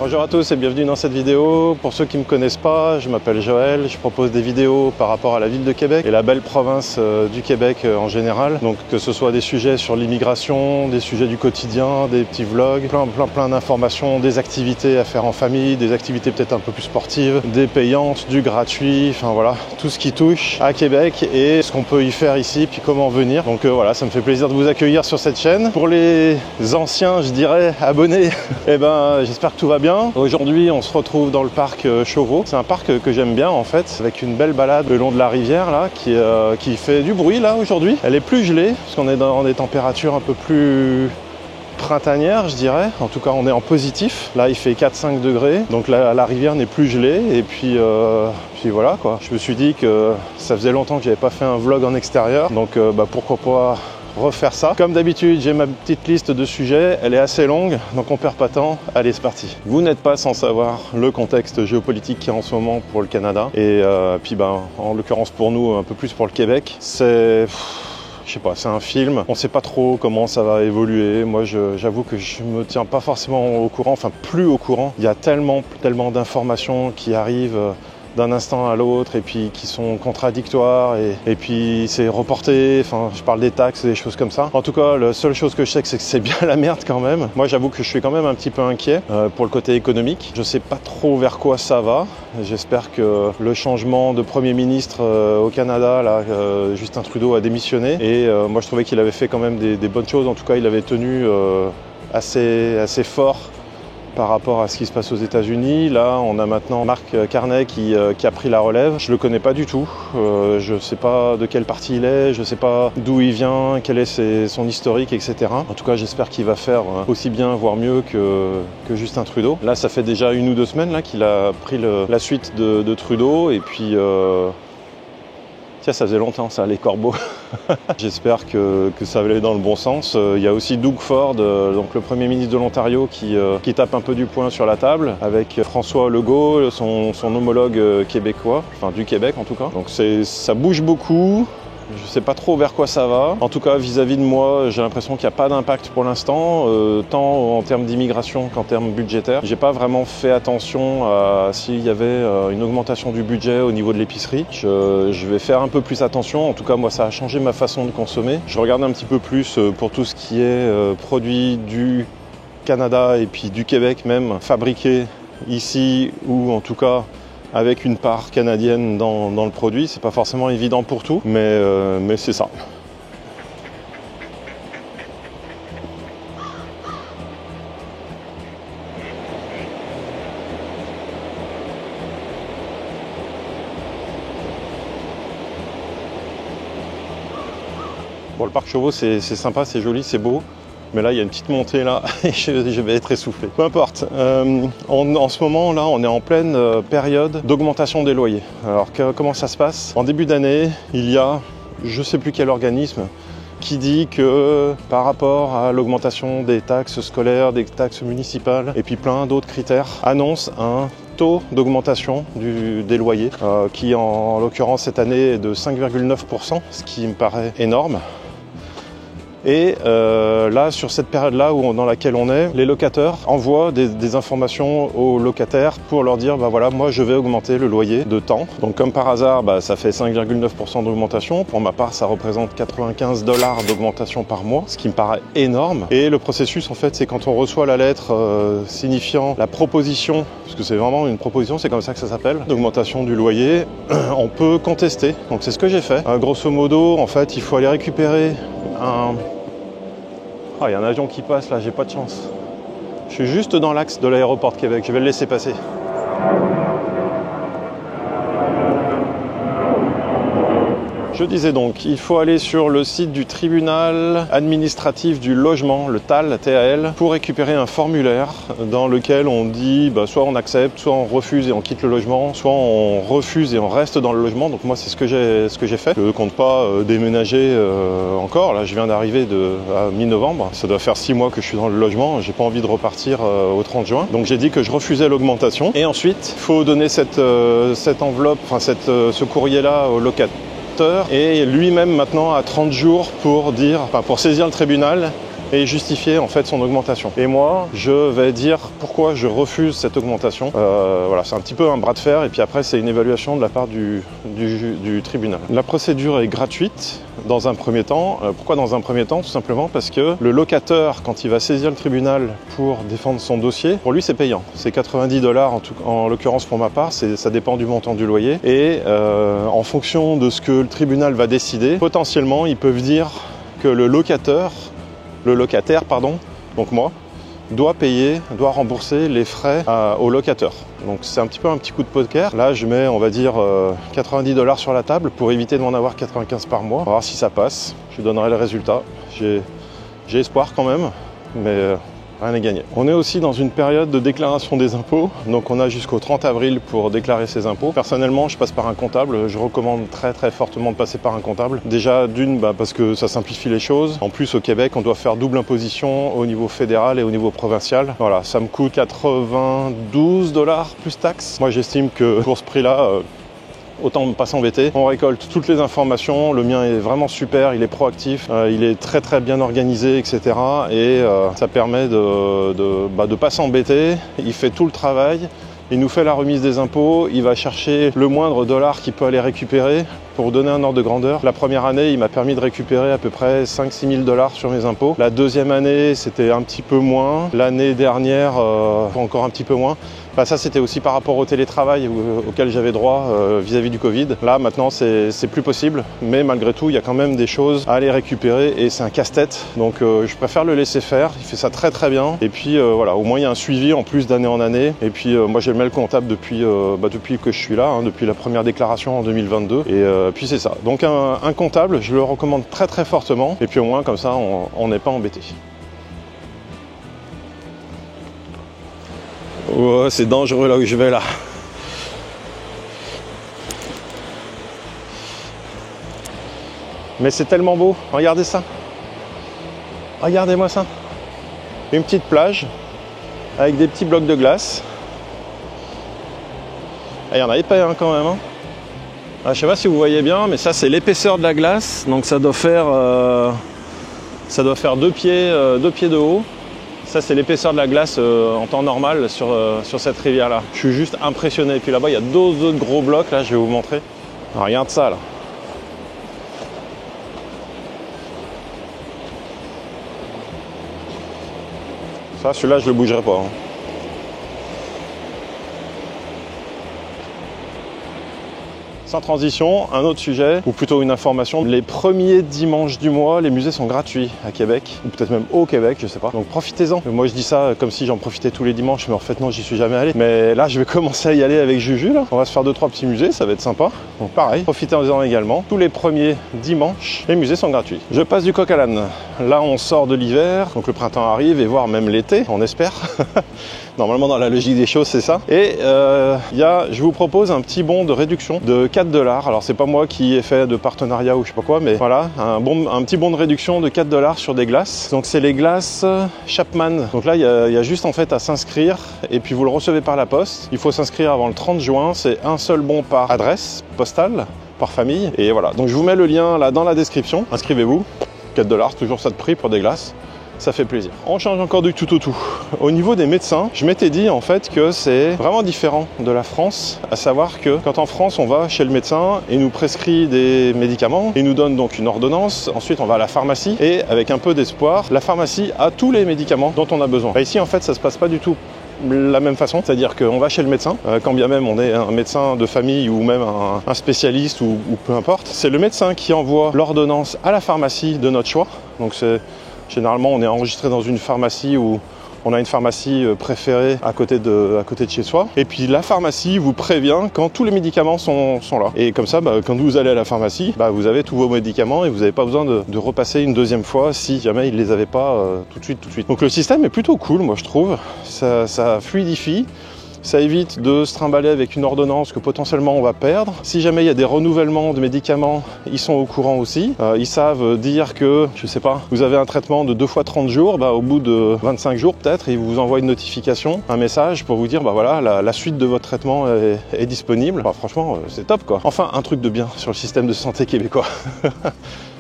Bonjour à tous et bienvenue dans cette vidéo. Pour ceux qui ne me connaissent pas, je m'appelle Joël, je propose des vidéos par rapport à la ville de Québec et la belle province du Québec en général. Donc que ce soit des sujets sur l'immigration, des sujets du quotidien, des petits vlogs, plein d'informations, des activités à faire en famille, des activités peut-être un peu plus sportives, des payantes, du gratuit, enfin voilà, tout ce qui touche à Québec et ce qu'on peut y faire ici, puis comment venir. Donc voilà, ça me fait plaisir de vous accueillir sur cette chaîne. Pour les anciens, je dirais, abonnés, eh ben j'espère que tout va bien. Aujourd'hui, on se retrouve dans le parc Chauveau. C'est un parc que j'aime bien en fait, avec une belle balade le long de la rivière là, qui fait du bruit là aujourd'hui. Elle est plus gelée, parce qu'on est dans des températures un peu plus printanières, je dirais. En tout cas, on est en positif. Là, il fait 4-5 degrés, donc la rivière n'est plus gelée. Et puis voilà quoi. Je me suis dit que ça faisait longtemps que j'avais pas fait un vlog en extérieur, donc pourquoi pas refaire ça. Comme d'habitude, j'ai ma petite liste de sujets, elle est assez longue, donc on perd pas de temps. Allez, c'est parti. Vous n'êtes pas sans savoir le contexte géopolitique qu'il y a en ce moment pour le Canada, et puis en l'occurrence pour nous, un peu plus pour le Québec. C'est... je sais pas, c'est un film, on sait pas trop comment ça va évoluer. Moi j'avoue que je me tiens pas forcément au courant, enfin plus au courant. Il y a tellement d'informations qui arrivent d'un instant à l'autre et puis qui sont contradictoires et puis c'est reporté, enfin je parle des taxes et des choses comme ça. En tout cas, la seule chose que je sais, c'est que c'est bien la merde quand même. Moi j'avoue que je suis quand même un petit peu inquiet pour le côté économique. Je sais pas trop vers quoi ça va. J'espère que le changement de Premier ministre au Canada, là, Justin Trudeau a démissionné et moi je trouvais qu'il avait fait quand même des bonnes choses. En tout cas, il avait tenu assez fort par rapport à ce qui se passe aux États-Unis. Là, on a maintenant Mark Carney qui a pris la relève. Je le connais pas du tout. Je sais pas de quel parti il est, je sais pas d'où il vient, quel est son historique, etc. En tout cas, j'espère qu'il va faire aussi bien, voire mieux que Justin Trudeau. Là, ça fait déjà 1 ou 2 semaines là qu'il a pris la suite de Trudeau et puis... tiens, ça faisait longtemps ça, les corbeaux. J'espère que ça va aller dans le bon sens. Il y a aussi Doug Ford, donc le Premier ministre de l'Ontario, qui tape un peu du poing sur la table, avec François Legault, son homologue québécois, enfin du Québec en tout cas. Donc ça bouge beaucoup. Je sais pas trop vers quoi ça va. En tout cas, vis-à-vis de moi, j'ai l'impression qu'il n'y a pas d'impact pour l'instant, tant en termes d'immigration qu'en termes budgétaires. J'ai pas vraiment fait attention à s'il y avait une augmentation du budget au niveau de l'épicerie. Je vais faire un peu plus attention. En tout cas, moi, ça a changé ma façon de consommer. Je regarde un petit peu plus pour tout ce qui est produit du Canada et puis du Québec même, fabriqué ici ou en tout cas avec une part canadienne dans le produit. C'est pas forcément évident pour tout, mais c'est ça. Bon, le parc Chauveau, c'est sympa, c'est joli, c'est beau. Mais là, il y a une petite montée là et je vais être essoufflé. Peu importe. En ce moment, là, on est en pleine période d'augmentation des loyers. Alors, comment ça se passe? En début d'année, il y a, je sais plus quel organisme, qui dit que par rapport à l'augmentation des taxes scolaires, des taxes municipales et puis plein d'autres critères, annonce un taux d'augmentation des loyers qui, en l'occurrence, cette année est de 5,9%, ce qui me paraît énorme. Et là, sur cette période-là dans laquelle on est, les locataires envoient des informations aux locataires pour leur dire, voilà, moi je vais augmenter le loyer de temps. Donc comme par hasard, ça fait 5,9% d'augmentation. Pour ma part, ça représente 95 $ d'augmentation par mois, ce qui me paraît énorme. Et le processus, en fait, c'est quand on reçoit la lettre signifiant la proposition, parce que c'est vraiment une proposition, c'est comme ça que ça s'appelle, d'augmentation du loyer, on peut contester. Donc c'est ce que j'ai fait. Grosso modo, en fait, il faut aller récupérer il y a un avion qui passe là, j'ai pas de chance. Je suis juste dans l'axe de l'aéroport de Québec, je vais le laisser passer. Je disais donc, il faut aller sur le site du tribunal administratif du logement, le TAL, TAL, pour récupérer un formulaire dans lequel on dit soit on accepte, soit on refuse et on quitte le logement, soit on refuse et on reste dans le logement. Donc moi c'est ce que j'ai fait. Je ne compte pas déménager encore. Là je viens d'arriver à mi-novembre. Ça doit faire 6 mois que je suis dans le logement. J'ai pas envie de repartir au 30 juin. Donc j'ai dit que je refusais l'augmentation. Et ensuite, il faut donner cette enveloppe, ce courrier-là au locataire. Et lui-même maintenant a 30 jours pour saisir le tribunal et justifier en fait son augmentation. Et moi, je vais dire pourquoi je refuse cette augmentation. Voilà, c'est un petit peu un bras de fer et puis après c'est une évaluation de la part du tribunal. La procédure est gratuite dans un premier temps. Pourquoi dans un premier temps? Tout simplement parce que le locateur, quand il va saisir le tribunal pour défendre son dossier, pour lui c'est payant. C'est 90 $, en l'occurrence pour ma part, ça dépend du montant du loyer. Et en fonction de ce que le tribunal va décider, potentiellement ils peuvent dire que le locataire, donc moi, doit rembourser les frais au locateur. Donc c'est un petit peu un petit coup de poker. Là je mets on va dire 90 $ sur la table pour éviter de m'en avoir 95 par mois. On va voir si ça passe, je donnerai le résultat. J'ai espoir quand même, mais rien n'est gagné. On est aussi dans une période de déclaration des impôts, donc on a jusqu'au 30 avril pour déclarer ses impôts. Personnellement, je passe par un comptable, je recommande très fortement de passer par un comptable. Déjà d'une, parce que ça simplifie les choses. En plus au Québec, on doit faire double imposition au niveau fédéral et au niveau provincial. Voilà, ça me coûte 92 $ plus taxes. Moi j'estime que pour ce prix-là, autant ne pas s'embêter. On récolte toutes les informations, le mien est vraiment super, il est proactif, il est très bien organisé, etc. Et ça permet de pas s'embêter, il fait tout le travail, il nous fait la remise des impôts, il va chercher le moindre dollar qu'il peut aller récupérer. Pour vous donner un ordre de grandeur, la première année, il m'a permis de récupérer à peu près 5 000 – 6 000 $ sur mes impôts. La deuxième année, c'était un petit peu moins. L'année dernière, encore un petit peu moins. Ça, c'était aussi par rapport au télétravail auquel j'avais droit vis-à-vis du Covid. Là, maintenant, c'est plus possible. Mais malgré tout, il y a quand même des choses à aller récupérer et c'est un casse-tête. Donc, je préfère le laisser faire. Il fait ça très bien. Et puis, voilà, au moins, il y a un suivi en plus d'année en année. Et puis, moi, j'ai le mail comptable depuis que je suis là, depuis la première déclaration en 2022. Et puis, c'est ça. Donc, un comptable, je le recommande très fortement. Et puis, au moins, comme ça, on n'est pas embêté. Oh, c'est dangereux là où je vais là. Mais c'est tellement beau, regardez ça. Regardez-moi ça. Une petite plage avec des petits blocs de glace. Il y en a épais quand même. Je sais pas si vous voyez bien, mais ça c'est l'épaisseur de la glace. Donc ça doit faire 2 pieds de haut. Ça, c'est l'épaisseur de la glace en temps normal sur cette rivière-là. Je suis juste impressionné. Et puis là-bas, il y a d'autres gros blocs. Là, je vais vous montrer. Alors, regarde ça, là. Ça, celui-là, je ne le bougerai pas. Sans transition, un autre sujet, ou plutôt une information. Les premiers dimanches du mois, les musées sont gratuits à Québec, ou peut-être même au Québec, je sais pas. Donc profitez-en. Moi je dis ça comme si j'en profitais tous les dimanches, mais en fait non, j'y suis jamais allé. Mais là, je vais commencer à y aller avec Juju, là. On va se faire 2-3 petits musées, ça va être sympa. Donc pareil, profitez-en également. Tous les premiers dimanches, les musées sont gratuits. Je passe du coq à l'âne. Là, on sort de l'hiver, donc le printemps arrive, et voire même l'été, on espère. Normalement, dans la logique des choses, c'est ça. Et je vous propose un petit bon de réduction de 4 $. Alors, c'est pas moi qui ai fait de partenariat ou je sais pas quoi, mais voilà, un petit bon de réduction de 4 $ sur des glaces. Donc, c'est les glaces Chapman. Donc là, il y a juste en fait à s'inscrire et puis vous le recevez par la poste. Il faut s'inscrire avant le 30 juin. C'est un seul bon par adresse postale, par famille. Et voilà. Donc, je vous mets le lien là dans la description. Inscrivez-vous. 4 $, toujours ça de prix pour des glaces. Ça fait plaisir. On change encore du tout au tout. Au niveau des médecins, je m'étais dit en fait que c'est vraiment différent de la France, à savoir que quand en France on va chez le médecin et nous prescrit des médicaments, il nous donne donc une ordonnance, ensuite on va à la pharmacie et avec un peu d'espoir, la pharmacie a tous les médicaments dont on a besoin. Ici en fait ça se passe pas du tout la même façon, c'est-à-dire qu'on va chez le médecin, quand bien même on est un médecin de famille ou même un spécialiste ou peu importe, c'est le médecin qui envoie l'ordonnance à la pharmacie de notre choix, donc c'est généralement, on est enregistré dans une pharmacie où on a une pharmacie préférée à côté de chez soi. Et puis la pharmacie vous prévient quand tous les médicaments sont là. Et comme ça, quand vous allez à la pharmacie, vous avez tous vos médicaments et vous n'avez pas besoin de repasser une deuxième fois si jamais ils ne les avaient pas tout de suite. Donc le système est plutôt cool, moi je trouve. Ça fluidifie. Ça évite de se trimballer avec une ordonnance que potentiellement on va perdre. Si jamais il y a des renouvellements de médicaments, ils sont au courant aussi. Ils savent dire que, je sais pas, vous avez un traitement de 2 fois 30 jours, au bout de 25 jours peut-être, ils vous envoient une notification, un message pour vous dire, voilà, la suite de votre traitement est disponible. Franchement, c'est top quoi. Enfin, un truc de bien sur le système de santé québécois.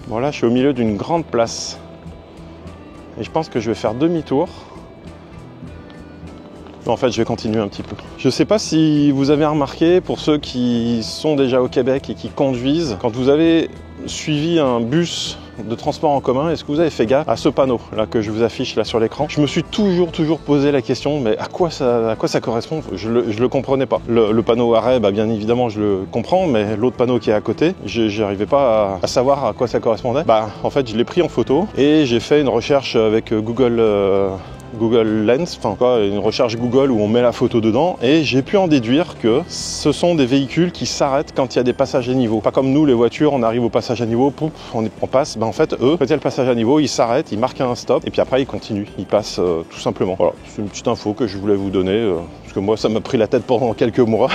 Bon là, je suis au milieu d'une grande place. et je pense que je vais faire demi-tour. En fait, je vais continuer un petit peu. Je ne sais pas si vous avez remarqué, pour ceux qui sont déjà au Québec et qui conduisent, quand vous avez suivi un bus de transport en commun, est-ce que vous avez fait gaffe à ce panneau là que je vous affiche là sur l'écran? Je me suis toujours posé la question, mais à quoi ça correspond? Je le comprenais pas. Le panneau arrêt, bah, bien évidemment je le comprends, mais l'autre panneau qui est à côté, j'arrivais pas à savoir à quoi ça correspondait. Bah en fait je l'ai pris en photo et j'ai fait une recherche avec Google Lens, enfin quoi, une recherche Google où on met la photo dedans, et j'ai pu en déduire que ce sont des véhicules qui s'arrêtent quand il y a des passages à niveau. Pas comme nous les voitures, on arrive au passage à niveau, pouf, on passe. Ben en fait eux, quand il y a le passage à niveau, ils s'arrêtent, ils marquent un stop et puis après ils continuent, ils passent tout simplement. Voilà, c'est une petite info que je voulais vous donner parce que moi ça m'a pris la tête pendant quelques mois.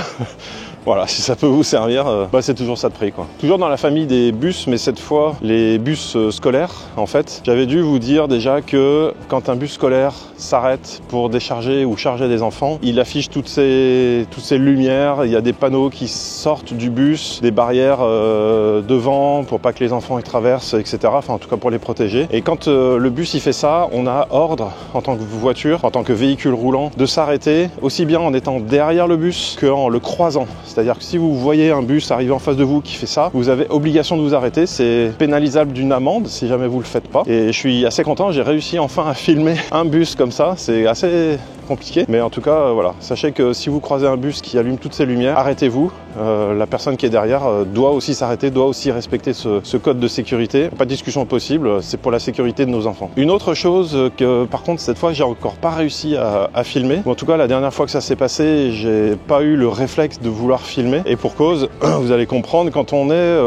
Voilà, si ça peut vous servir, bah c'est toujours ça de prix, quoi. Toujours dans la famille des bus, mais cette fois les bus scolaires. En fait, j'avais dû vous dire déjà que quand un bus scolaire s'arrête pour décharger ou charger des enfants, il affiche toutes ces lumières. Il y a des panneaux qui sortent du bus, des barrières devant pour pas que les enfants y traversent, etc. Enfin, en tout cas pour les protéger. Et quand le bus il fait ça, on a ordre en tant que voiture, en tant que véhicule roulant, de s'arrêter aussi bien en étant derrière le bus qu'en le croisant. C'est-à-dire que si vous voyez un bus arriver en face de vous qui fait ça, vous avez obligation de vous arrêter. C'est pénalisable d'une amende si jamais vous le faites pas. Et je suis assez content, j'ai réussi enfin à filmer un bus comme ça. C'est assez compliqué, mais en tout cas voilà, sachez que si vous croisez un bus qui allume toutes ses lumières, arrêtez-vous. La personne qui est derrière doit aussi s'arrêter, doit aussi respecter ce code de sécurité. Pas de discussion possible, c'est pour la sécurité de nos enfants. Une autre chose que par contre cette fois j'ai encore pas réussi à filmer, ou en tout cas la dernière fois que ça s'est passé, j'ai pas eu le réflexe de vouloir filmer, et pour cause, vous allez comprendre, quand on est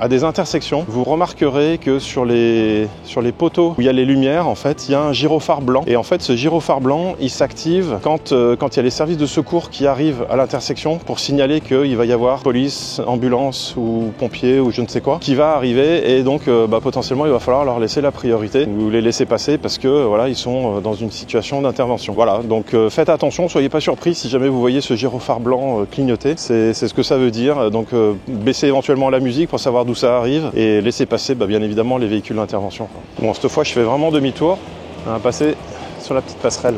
à des intersections, vous remarquerez que sur les poteaux où il y a les lumières, en fait il y a un gyrophare blanc, et en fait ce gyrophare blanc il s'active quand il y a les services de secours qui arrivent à l'intersection pour signaler qu'il va y avoir police, ambulance ou pompiers ou je ne sais quoi qui va arriver, et donc potentiellement il va falloir leur laisser la priorité ou les laisser passer parce que voilà, ils sont dans une situation d'intervention. Voilà, donc faites attention, soyez pas surpris si jamais vous voyez ce gyrophare blanc clignoter, c'est ce que ça veut dire. Donc baissez éventuellement la musique pour savoir d'où ça arrive et laissez passer bien évidemment les véhicules d'intervention. Bon, cette fois je fais vraiment demi-tour, on va passer sur la petite passerelle.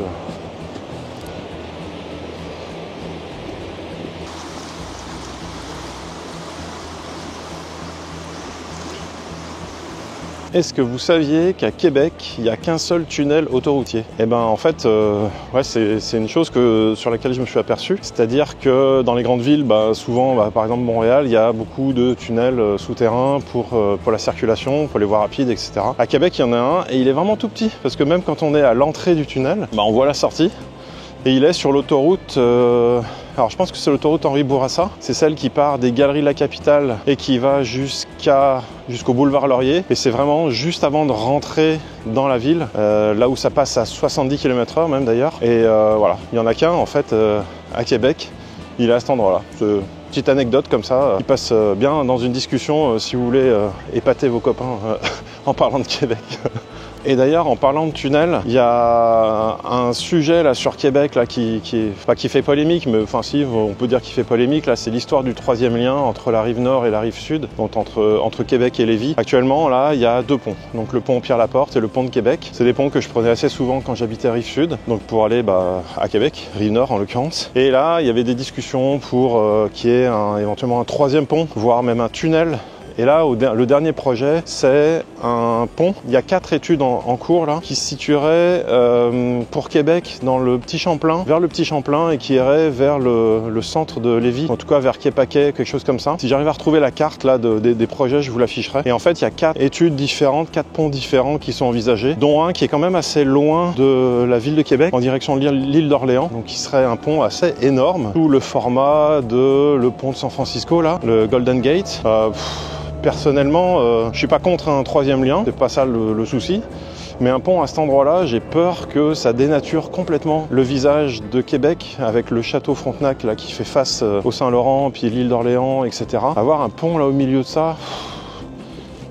Est-ce que vous saviez qu'à Québec, il n'y a qu'un seul tunnel autoroutier? Eh ben en fait, ouais, c'est une chose sur laquelle je me suis aperçu. C'est-à-dire que dans les grandes villes, souvent, par exemple Montréal, il y a beaucoup de tunnels souterrains pour la circulation, pour les voies rapides, etc. À Québec, il y en a un et il est vraiment tout petit. Parce que même quand on est à l'entrée du tunnel, on voit la sortie. Et il est sur l'autoroute, alors je pense que c'est l'autoroute Henri Bourassa, c'est celle qui part des Galeries de la Capitale et qui va jusqu'au boulevard Laurier. Et c'est vraiment juste avant de rentrer dans la ville, là où ça passe à 70 km/h même d'ailleurs. Et voilà, il n'y en a qu'un en fait à Québec, il est à cet endroit-là. Petite anecdote comme ça, qui passe bien dans une discussion si vous voulez épater vos copains en parlant de Québec. Et d'ailleurs, en parlant de tunnel, il y a un sujet là sur Québec là qui fait polémique, mais enfin si, on peut dire qu'il fait polémique. Là, c'est l'histoire du troisième lien entre la rive nord et la rive sud, donc entre Québec et Lévis. Actuellement, là, il y a deux ponts. Donc le pont Pierre-Laporte et le pont de Québec. C'est des ponts que je prenais assez souvent quand j'habitais rive sud, donc pour aller à Québec, rive nord en l'occurrence. Et là, il y avait des discussions pour qu'il y ait éventuellement un troisième pont, voire même un tunnel. Et là, le dernier projet, c'est un pont. Il y a 4 études en cours là, qui se situeraient pour Québec dans le Petit Champlain, vers le Petit Champlain, et qui iraient vers le centre de Lévis, en tout cas vers Quai-Paquet, quelque chose comme ça. Si j'arrive à retrouver la carte là des projets, je vous l'afficherai. Et en fait, il y a 4 études différentes, 4 ponts différents qui sont envisagés, dont un qui est quand même assez loin de la ville de Québec, en direction de l'île d'Orléans, donc qui serait un pont assez énorme, sous le format de le pont de San Francisco là, le Golden Gate. Personnellement, je suis pas contre un troisième lien, c'est pas ça le souci. Mais un pont à cet endroit-là, j'ai peur que ça dénature complètement le visage de Québec, avec le château Frontenac là qui fait face au Saint-Laurent, puis l'île d'Orléans, etc. Avoir un pont là au milieu de ça,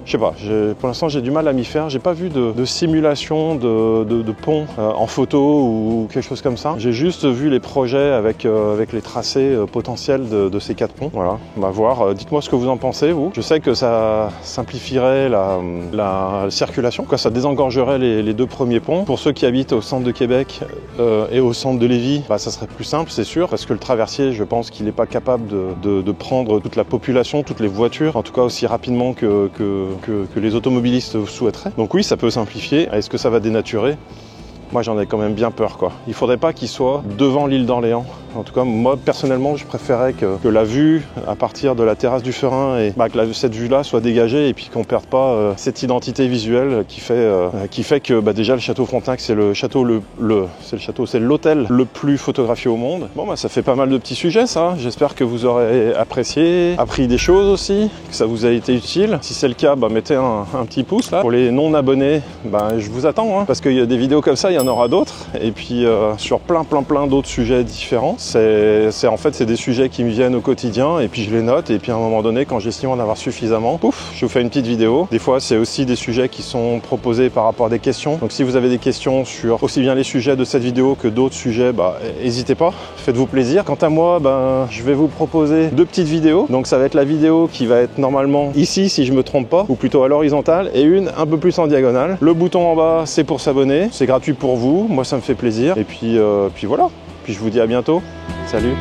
Je sais pas, pour l'instant j'ai du mal à m'y faire. J'ai pas vu de simulation de pont en photo ou quelque chose comme ça. J'ai juste vu les projets avec les tracés potentiels de ces 4 ponts. Voilà, on va voir. Dites-moi ce que vous en pensez, vous. Je sais que ça simplifierait la circulation, quoi, ça désengorgerait les 2 premiers ponts. Pour ceux qui habitent au centre de Québec et au centre de Lévis, bah, ça serait plus simple, c'est sûr, parce que le traversier, je pense qu'il n'est pas capable de prendre toute la population, toutes les voitures, en tout cas aussi rapidement que les automobilistes souhaiteraient. Donc oui, ça peut simplifier. Est-ce que ça va dénaturer ? Moi, j'en ai quand même bien peur, quoi. Il faudrait pas qu'il soit devant l'île d'Orléans. En tout cas, moi, personnellement, je préférais que la vue à partir de la terrasse du Ferin et que cette vue-là soit dégagée et puis qu'on perde pas cette identité visuelle qui fait que déjà le château Frontenac, c'est le château c'est l'hôtel le plus photographié au monde. Bon, bah ça fait pas mal de petits sujets, ça. J'espère que vous aurez apprécié, appris des choses aussi, que ça vous a été utile. Si c'est le cas, bah mettez un petit pouce là. Pour les non-abonnés, bah je vous attends, hein, parce qu'il y a des vidéos comme ça, il y en aura d'autres. Et puis sur plein d'autres sujets différents. En fait, c'est des sujets qui me viennent au quotidien et puis je les note et puis à un moment donné, quand j'estime en avoir suffisamment, pouf, je vous fais une petite vidéo. Des fois, c'est aussi des sujets qui sont proposés par rapport à des questions. Donc si vous avez des questions sur aussi bien les sujets de cette vidéo que d'autres sujets, bah n'hésitez pas, faites-vous plaisir. Quant à moi, je vais vous proposer 2 petites vidéos. Donc ça va être la vidéo qui va être normalement ici, si je me trompe pas, ou plutôt à l'horizontale, et une un peu plus en diagonale. Le bouton en bas, c'est pour s'abonner, c'est gratuit pour vous, moi ça me fait plaisir. Et puis voilà. Puis je vous dis à bientôt. Salut!